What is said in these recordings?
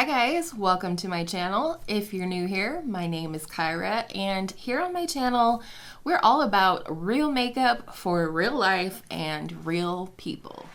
Hi guys, welcome to my channel. If you're new here, my name is Kyra, and here on my channel, we're all about real makeup for real life and real people.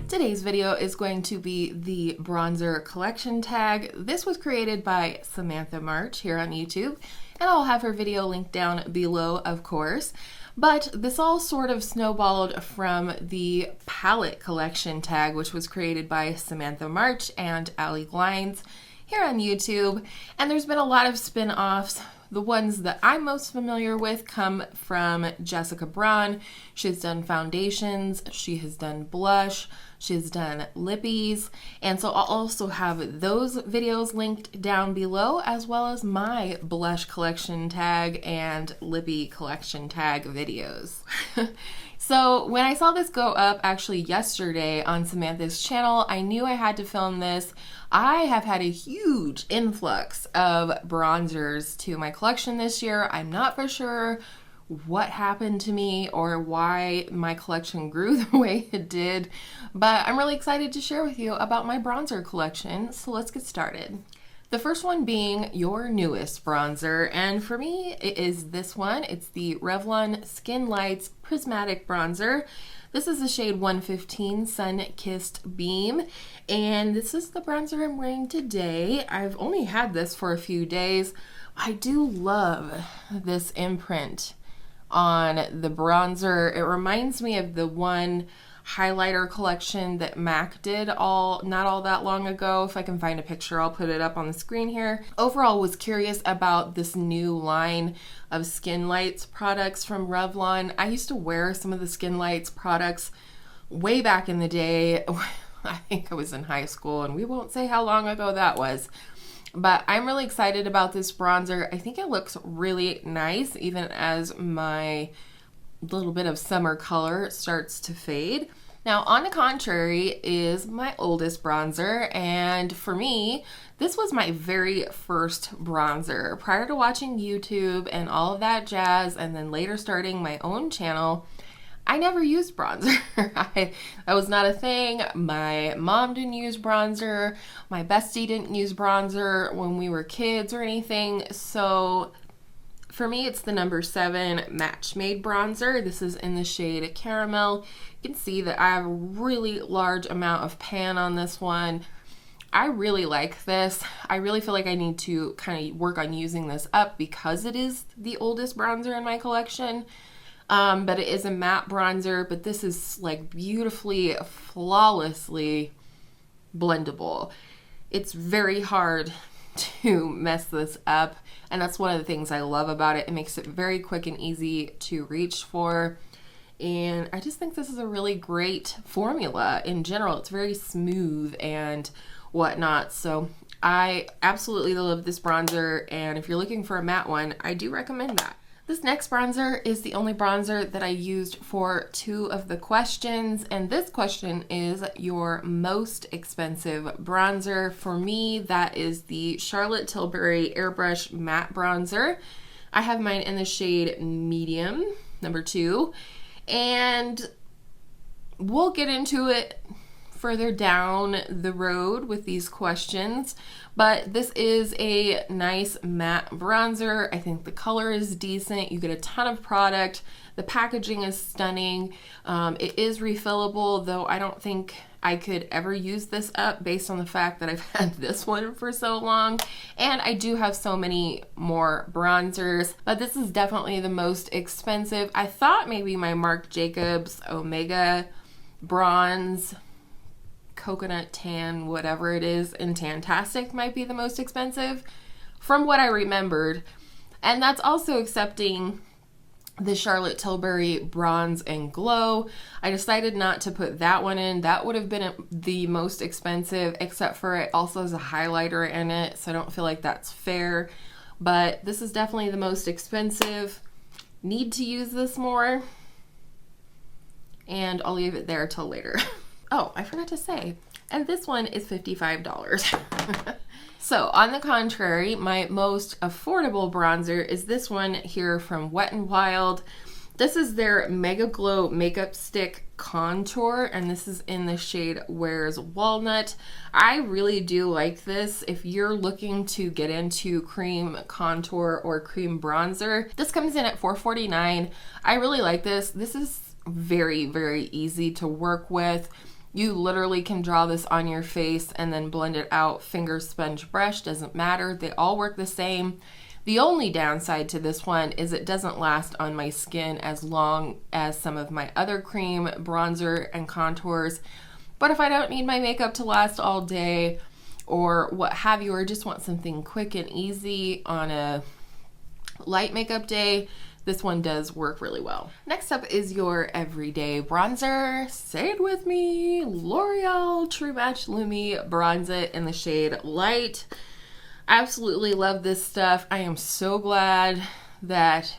Today's video is going to be the bronzer collection tag. This was created by Samantha March here on YouTube, and I'll have her video linked down below, of course. But this all sort of snowballed from the palette collection tag, which was created by Samantha March and Ali Glines here on YouTube. And there's been a lot of spin-offs. The ones that I'm most familiar with come from Jessica Braun. She's done foundations, she has done blush, she's done lippies, and so I'll also have those videos linked down below, as well as my blush collection tag and lippie collection tag videos. So when I saw this go up actually yesterday on Samantha's channel, I knew I had to film this. I have had a huge influx of bronzers to my collection this year. I'm not for sure what happened to me or why my collection grew the way it did, but I'm really excited to share with you about my bronzer collection, so let's get started. The first one being your newest bronzer, and for me it is this one. It's the Revlon SkinLights Prismatic Bronzer. This is the shade 115 Sunkissed Beam, and this is the bronzer I'm wearing today. I've only had this for a few days. I do love this imprint on the bronzer. It reminds me of the one highlighter collection that MAC did not all that long ago. If I can find a picture, I'll put it up on the screen here. Overall, was curious about this new line of SkinLights products from Revlon. I used to wear some of the SkinLights products way back in the day. I think I was in high school, and we won't say how long ago that was. But I'm really excited about this bronzer. I think it looks really nice, even as my little bit of summer color starts to fade. Now, on the contrary is my oldest bronzer, and for me, this was my very first bronzer. Prior to watching YouTube and all of that jazz, and then later starting my own channel, I never used bronzer. That was not a thing. My mom didn't use bronzer. My bestie didn't use bronzer when we were kids or anything. So for me, it's the number 7 Match Made bronzer. This is in the shade Caramel. You can see that I have a really large amount of pan on this one. I really like this. I really feel like I need to kind of work on using this up because it is the oldest bronzer in my collection. But it is a matte bronzer, but this is like beautifully, flawlessly blendable. It's very hard to mess this up, and that's one of the things I love about it. It makes it very quick and easy to reach for, and I just think this is a really great formula in general. It's very smooth and whatnot, so I absolutely love this bronzer, and if you're looking for a matte one, I do recommend that. This next bronzer is the only bronzer that I used for 2 of the questions, and this question is your most expensive bronzer. For me, that is the Charlotte Tilbury Airbrush Matte Bronzer. I have mine in the shade Medium, number 2, and we'll get into it further down the road with these questions, but this is a nice matte bronzer. I think the color is decent. You get a ton of product. The packaging is stunning. It is refillable, though I don't think I could ever use this up based on the fact that I've had this one for so long, and I do have so many more bronzers, but this is definitely the most expensive. I thought maybe my Marc Jacobs Omega Bronze Coconut Tan, whatever it is, in Tantastic might be the most expensive from what I remembered, and that's also accepting the Charlotte Tilbury Bronze and Glow. I decided not to put that one in. That would have been the most expensive, except for it also has a highlighter in it, so I don't feel like that's fair, but this is definitely the most expensive. Need to use this more, and I'll leave it there till later. Oh, I forgot to say, and this one is $55. So on the contrary, my most affordable bronzer is this one here from Wet n Wild. This is their MegaGlo Makeup Stick Contour, and this is in the shade Where's Walnut. I really do like this. If you're looking to get into cream contour or cream bronzer, this comes in at $4.49. I really like this. This is very, very easy to work with. You literally can draw this on your face and then blend it out. Finger, sponge, brush, doesn't matter. They all work the same. The only downside to this one is it doesn't last on my skin as long as some of my other cream bronzer and contours. But if I don't need my makeup to last all day or what have you, or just want something quick and easy on a light makeup day, this one does work really well. Next up is your everyday bronzer. Say it with me. L'Oreal True Match Lumi Bronze It in the shade Light. Absolutely love this stuff. I am so glad that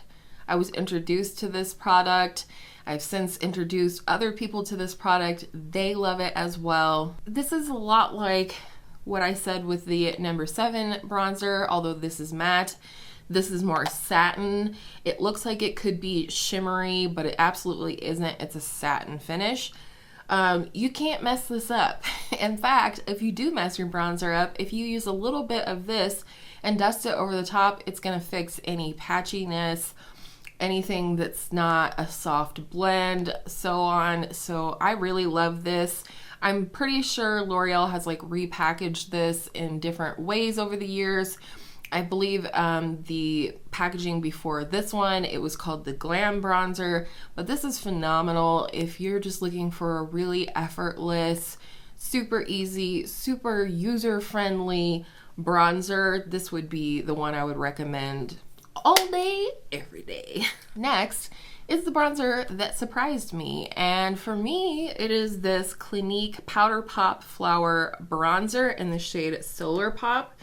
I was introduced to this product. I've since introduced other people to this product. They love it as well. This is a lot like what I said with the number 7 bronzer, although this is matte. This is more satin. It looks like it could be shimmery, but it absolutely isn't. It's a satin finish. You can't mess this up. In fact, if you do mess your bronzer up, if you use a little bit of this and dust it over the top, it's gonna fix any patchiness, anything that's not a soft blend, so on. So I really love this. I'm pretty sure L'Oreal has like repackaged this in different ways over the years. I believe the packaging before this one, it was called the Glam Bronzer, but this is phenomenal if you're just looking for a really effortless, super easy, super user-friendly bronzer. This would be the one I would recommend all day, every day. Next is the bronzer that surprised me, and for me, it is this Clinique Powder Pop Flower Bronzer in the shade Solar Pop.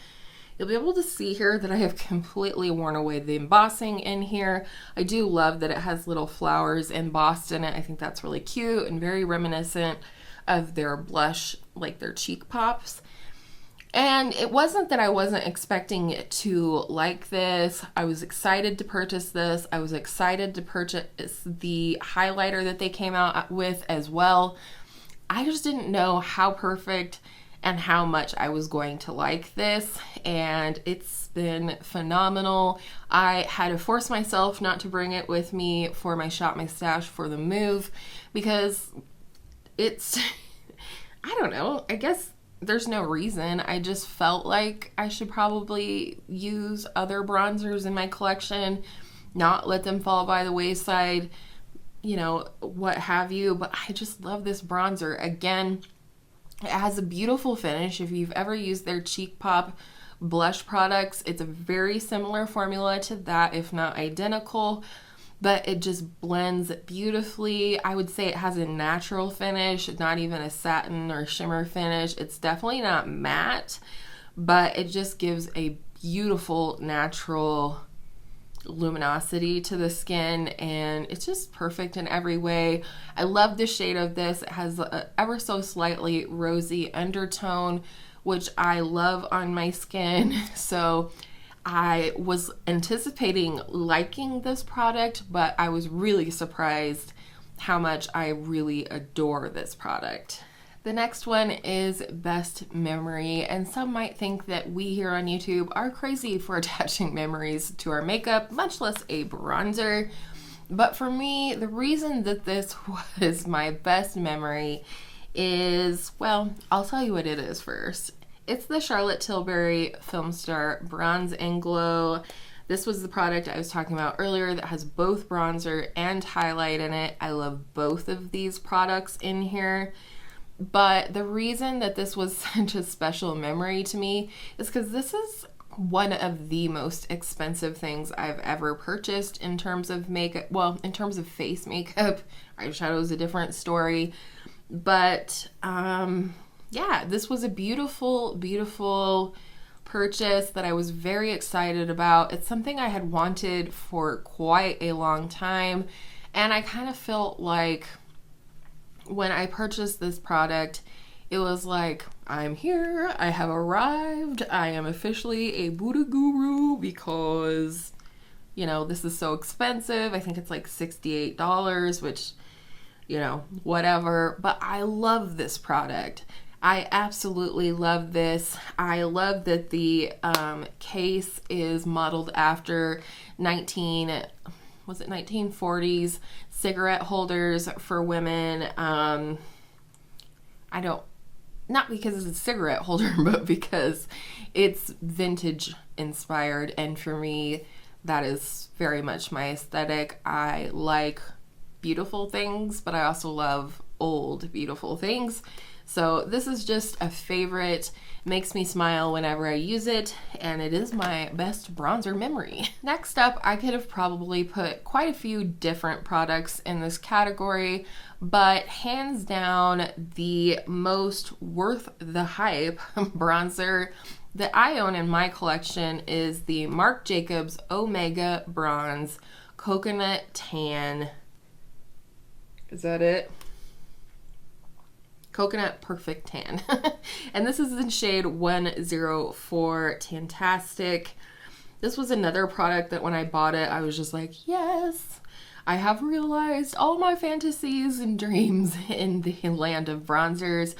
You'll be able to see here that I have completely worn away the embossing in here. I do love that it has little flowers embossed in it. I think that's really cute and very reminiscent of their blush, like their cheek pops. And it wasn't that I wasn't expecting to like this. I was excited to purchase this. I was excited to purchase the highlighter that they came out with as well. I just didn't know how perfect and how much I was going to like this, and it's been phenomenal. I had to force myself not to bring it with me for my Shop My Stash for the move because it's, I don't know, I guess there's no reason. I just felt like I should probably use other bronzers in my collection, not let them fall by the wayside, you know, what have you, but I just love this bronzer. Again, it has a beautiful finish. If you've ever used their Cheek Pop blush products, it's a very similar formula to that, if not identical, but it just blends beautifully. I would say it has a natural finish, not even a satin or shimmer finish. It's definitely not matte, but it just gives a beautiful natural luminosity to the skin, and it's just perfect in every way. I love the shade of this. It has a ever so slightly rosy undertone, which I love on my skin. So I was anticipating liking this product, but I was really surprised how much I really adore this product. The next one is Best Memory, and some might think that we here on YouTube are crazy for attaching memories to our makeup, much less a bronzer. But for me, the reason that this was my best memory is, well, I'll tell you what it is first. It's the Charlotte Tilbury Film Star Bronze and Glow. This was the product I was talking about earlier that has both bronzer and highlight in it. I love both of these products in here. But the reason that this was such a special memory to me is because this is one of the most expensive things I've ever purchased in terms of makeup. Well, in terms of face makeup. Eyeshadow is a different story. But yeah, this was a beautiful, beautiful purchase that I was very excited about. It's something I had wanted for quite a long time, and I kind of felt like when I purchased this product, it was like, I'm here, I have arrived, I am officially a Buddha guru, because you know, this is so expensive. I think it's like $68, which, you know, whatever. But I love this product. I absolutely love this. I love that the case is modeled after 1940s cigarette holders for women. Not because it's a cigarette holder, but because it's vintage inspired. And for me, that is very much my aesthetic. I like beautiful things, but I also love old, beautiful things. So this is just a favorite, makes me smile whenever I use it, and it is my best bronzer memory. Next up, I could have probably put quite a few different products in this category, but hands down, the most worth the hype bronzer that I own in my collection is the Marc Jacobs Omega Bronze Coconut Tan. Is that it? Coconut Perfect Tan. And this is in shade 104 Tantastic. This was another product that when I bought it, I was just like, yes, I have realized all my fantasies and dreams in the land of bronzers.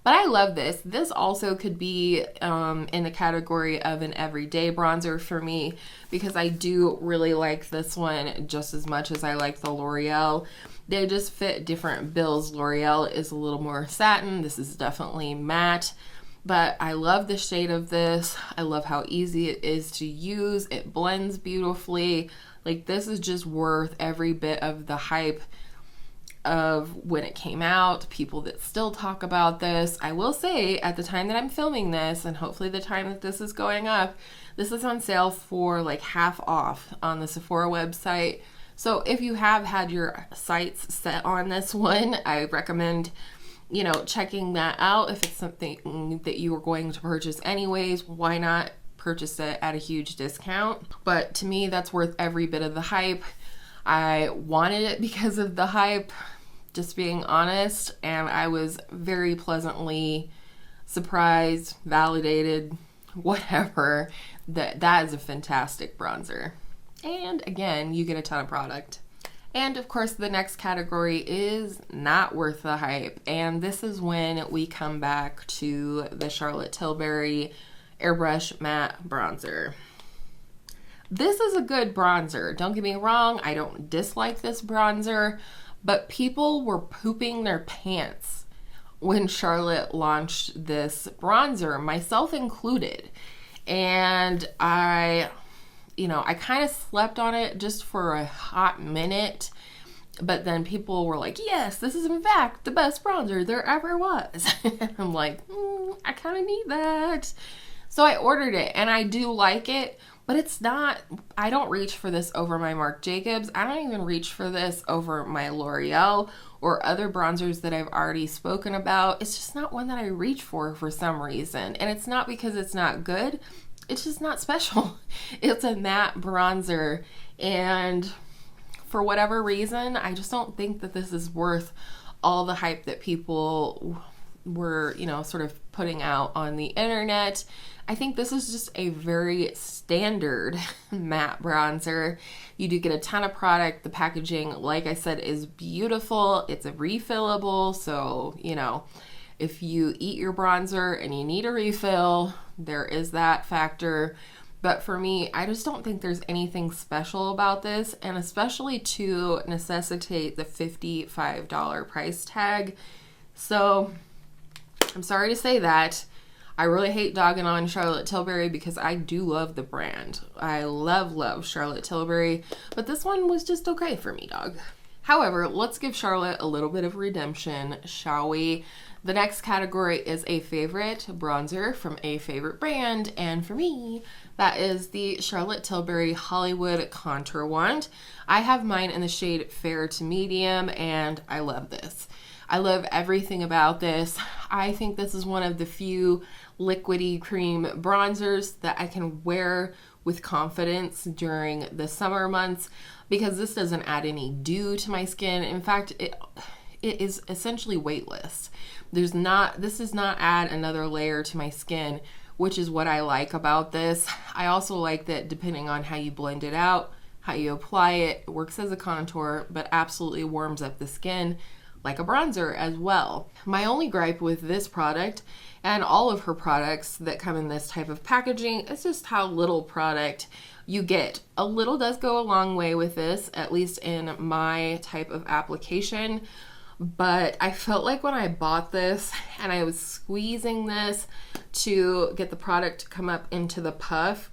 But I love this. This also could be in the category of an everyday bronzer for me, because I do really like this one just as much as I like the L'Oreal. They just fit different bills. L'Oreal is a little more satin. This is definitely matte. But I love the shade of this. I love how easy it is to use. It blends beautifully. Like, this is just worth every bit of the hype of when it came out. People that still talk about this. I will say, at the time that I'm filming this, and hopefully the time that this is going up, this is on sale for like half off on the Sephora website. So if you have had your sights set on this one, I recommend, you know, checking that out. If it's something that you were going to purchase anyways, why not purchase it at a huge discount? But to me, that's worth every bit of the hype. I wanted it because of the hype, just being honest, and I was very pleasantly surprised, validated, whatever, that is a fantastic bronzer. And again, you get a ton of product. And of course, the next category is not worth the hype. And this is when we come back to the Charlotte Tilbury Airbrush Matte Bronzer. This is a good bronzer. Don't get me wrong, I don't dislike this bronzer, but people were pooping their pants when Charlotte launched this bronzer, myself included. And I kind of slept on it just for a hot minute, but then people were like, yes, this is in fact the best bronzer there ever was. I'm like, I kind of need that. So I ordered it, and I do like it, but it's not, I don't reach for this over my Marc Jacobs. I don't even reach for this over my L'Oreal or other bronzers that I've already spoken about. It's just not one that I reach for some reason. And it's not because it's not good. It's just not special. It's a matte bronzer, and for whatever reason, I just don't think that this is worth all the hype that people were, sort of putting out on the internet. I think this is just a very standard matte bronzer. You do get a ton of product. The packaging, like I said, is beautiful. It's a refillable, so, if you eat your bronzer and you need a refill, there is that factor. But for me, I just don't think there's anything special about this, and especially to necessitate the $55 price tag. So I'm sorry to say that. I really hate dogging on Charlotte Tilbury because I do love the brand. I love Charlotte Tilbury, but this one was just okay for me, dog. However, let's give Charlotte a little bit of redemption, shall we? The next category is a favorite bronzer from a favorite brand, and for me, that is the Charlotte Tilbury Hollywood Contour Wand. I have mine in the shade Fair to Medium, and I love this. I love everything about this. I think this is one of the few liquidy cream bronzers that I can wear with confidence during the summer months, because this doesn't add any dew to my skin. In fact, it is essentially weightless. This does not add another layer to my skin, which is what I like about this. I also like that depending on how you blend it out, how you apply it. It works as a contour, but absolutely warms up the skin like a bronzer as well. My only gripe with this product and all of her products that come in this type of packaging is just how little product you get. A little does go a long way with this, at least in my type of application. But I felt like when I bought this and I was squeezing this to get the product to come up into the puff,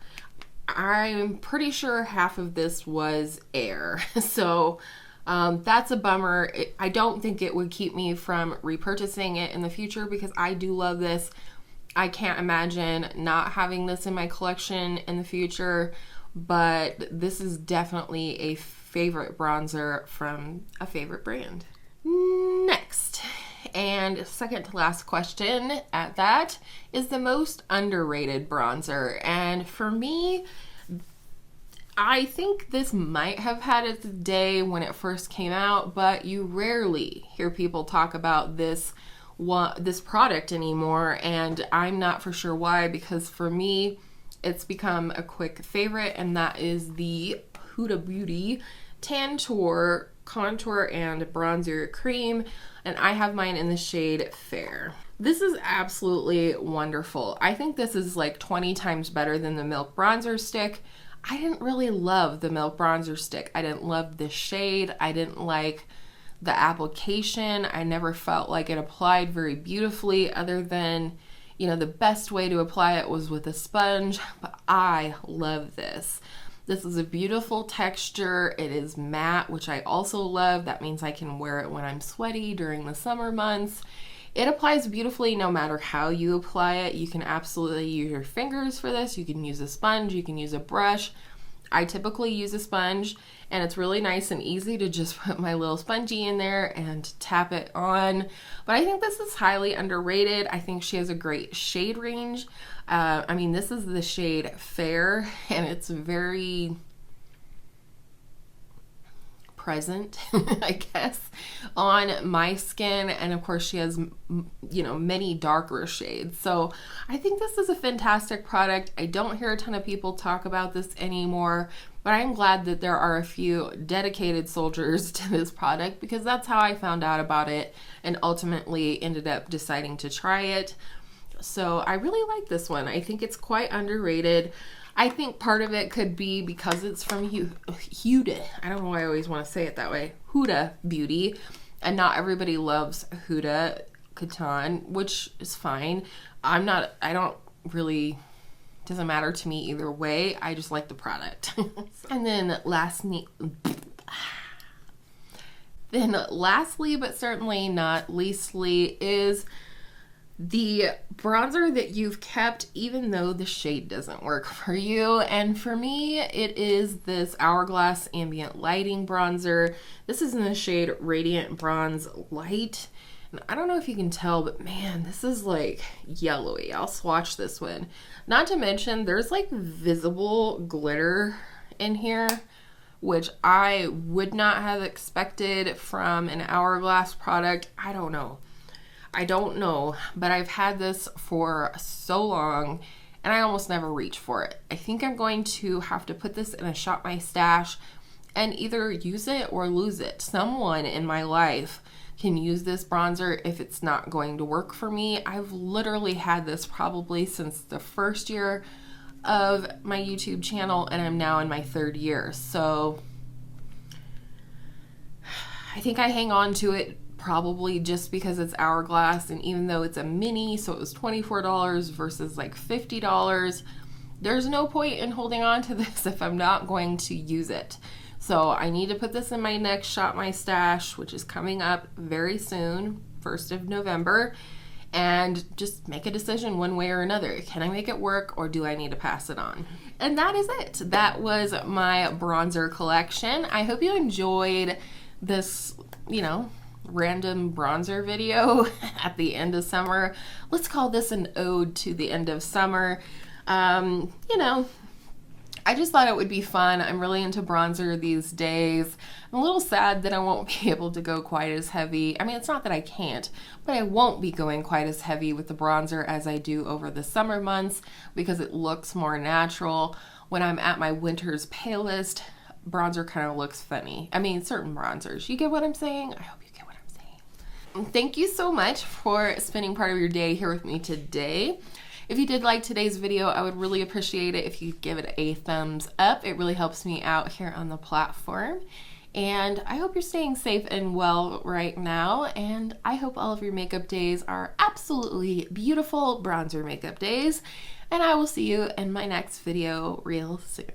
I'm pretty sure half of this was air. So that's a bummer. I don't think it would keep me from repurchasing it in the future because I do love this. I can't imagine not having this in my collection in the future, but this is definitely a favorite bronzer from a favorite brand. Next, and second to last question at that, is the most underrated bronzer. And for me, I think this might have had its day when it first came out, but you rarely hear people talk about this product anymore, and I'm not for sure why, because for me, it's become a quick favorite, and that is the Huda Beauty Tantour Contour and Bronzer Cream, and I have mine in the shade Fair. This is absolutely wonderful. I think this is like 20 times better than the Milk Bronzer Stick. I didn't really love the Milk Bronzer Stick. I didn't love the shade. I didn't like the application. I never felt like it applied very beautifully, other than, you know, the best way to apply it was with a sponge, but I love this. This is a beautiful texture. It is matte, which I also love. That means I can wear it when I'm sweaty during the summer months. It applies beautifully no matter how you apply it. You can absolutely use your fingers for this. You can use a sponge. You can use a brush. I typically use a sponge, and it's really nice and easy to just put my little spongy in there and tap it on. But I think this is highly underrated. I think she has a great shade range. I mean, this is the shade Fair, and it's very present, I guess, on my skin. And of course she has, you know, many darker shades. So I think this is a fantastic product. I don't hear a ton of people talk about this anymore, but I'm glad that there are a few dedicated soldiers to this product, because that's how I found out about it and ultimately ended up deciding to try it. So I really like this one. I think it's quite underrated. I think part of it could be because it's from Huda. I don't know why I always want to say it that way. Huda Beauty. And not everybody loves Huda Catan, which is fine. I don't really, doesn't matter to me either way. I just like the product. And then lastly, but certainly not leastly, is the bronzer that you've kept even though the shade doesn't work for you. And for me, it is this Hourglass Ambient Lighting Bronzer. This is in the shade Radiant Bronze Light. And I don't know if you can tell, but man, this is like yellowy. I'll swatch this one. Not to mention, there's like visible glitter in here, which I would not have expected from an Hourglass product. I don't know, but I've had this for so long and I almost never reach for it. I think I'm going to have to put this in a Shop My Stash and either use it or lose it. Someone in my life can use this bronzer if it's not going to work for me. I've literally had this probably since the first year of my YouTube channel, and I'm now in my third year. So I think I hang on to it probably just because it's Hourglass, and even though it's a mini, so it was $24 versus like $50, there's no point in holding on to this if I'm not going to use it. So I need to put this in my next Shop My Stash, which is coming up very soon, 1st of November, and just make a decision one way or another. Can I make it work, or do I need to pass it on? And that is it. That was my bronzer collection. I hope you enjoyed this, you know, random bronzer video at the end of summer. Let's call this an ode to the end of summer. You know, I just thought it would be fun. I'm really into bronzer these days. I'm a little sad that I won't be able to go quite as heavy. I mean, it's not that I can't, but I won't be going quite as heavy with the bronzer as I do over the summer months because it looks more natural. When I'm at my winter's palest, bronzer kind of looks funny. I mean, certain bronzers. You get what I'm saying? I hope you get what I'm saying. Thank you so much for spending part of your day here with me today. If you did like today's video, I would really appreciate it if you give it a thumbs up. It really helps me out here on the platform. And I hope you're staying safe and well right now. And I hope all of your makeup days are absolutely beautiful bronzer makeup days. And I will see you in my next video real soon.